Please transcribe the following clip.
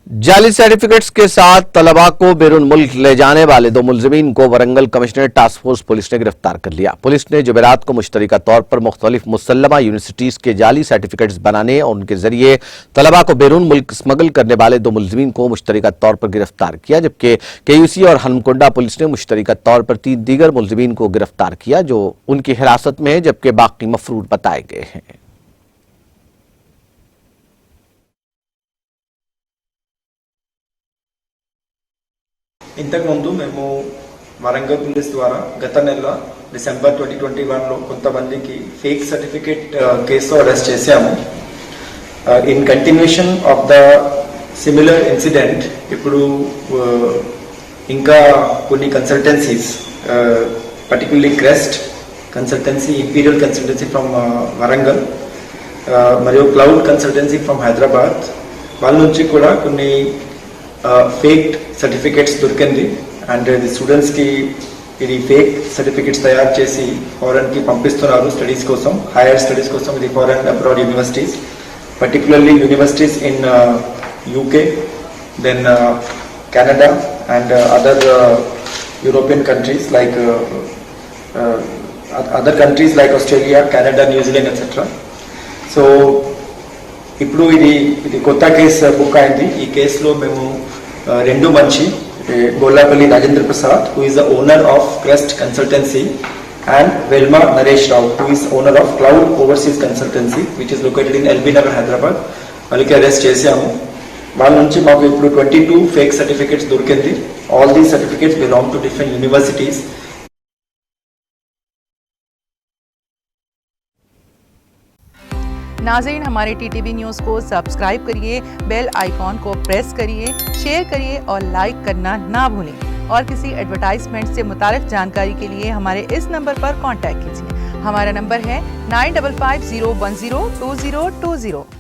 जाली सर्टिफिकेट्स के साथ तलबा को बैरून मुल्क ले जाने वाले 2 मुलजिमीन को Warangal commissionerate task force police ने गिरफ्तार कर लिया। पुलिस ने जुमेरात को मुश्तरका तौर पर मुख्तलिफ मुसल्लमा यूनिवर्सिटीज के जाली सर्टिफिकेट्स बनाने और उनके जरिए तलबा को बैरून मुल्क स्मगल करने वाले 2 मुलजिमीन को मुश्तरका तौर पर गिरफ्तार किया, जबकि KUC और हनमकुंडा पुलिस ने मुश्तरका तौर पर 3 दीगर मुलजिमीन को गिरफ्तार किया जो उनकी हिरासत में है, जबकि बाकी मफरूर बताए गए हैं। ఇంతకు ముందు మేము వరంగల్ పోలీస్ ద్వారా గత నెల డిసెంబర్ 2021లో కొంతమందికి ఫేక్ సర్టిఫికేట్ కేసులో అరెస్ట్ చేశాము. In continuation of the similar incident ఇప్పుడు ఇంకా కొన్ని consultancies particularly crest consultancy, imperial consultancy from Warangal మరియు క్లౌడ్ కన్సల్టెన్సీ ఫ్రమ్ హైదరాబాద్ వాళ్ళ నుంచి కూడా కొన్ని ఫేక్ సర్టిఫికేట్స్ దొరికింది. అండ్ ఇది స్టూడెంట్స్కి ఇది ఫేక్ సర్టిఫికేట్స్ తయారు చేసి ఫారెన్కి పంపిస్తున్నారు స్టడీస్ కోసం, హైయర్ స్టడీస్ కోసం. ఇది foreign abroad universities, particularly universities in UK, then Canada and other European countries like Australia, Canada, New Zealand etcetera. So ఇప్పుడు ఇది కొత్త కేసు బుక్ అయింది. ఈ కేసులో మేము 2 మంచి Gollapalli Rajendra Prasad, who is the owner of Crest Consultancy, and Velma Naresh Rao, who is owner of Cloud Overseas Consultancy, which is located in LB Nagar, Hyderabad. వాళ్ళకి arrest చేశాము. వాళ్ళ నుంచి మాకు ఇప్పుడు 22 ఫేక్ సర్టిఫికేట్స్ దొరికింది. All these certificates belong to different universities. नाज़रीन, हमारे TTV news को सब्सक्राइब करिए, बेल आइकॉन को प्रेस करिए, शेयर करिए और लाइक करना ना भूलें। और किसी एडवर्टाइजमेंट से मुताल्लिक़ जानकारी के लिए हमारे इस नंबर पर कांटेक्ट कीजिए। हमारा नंबर है 9550102020।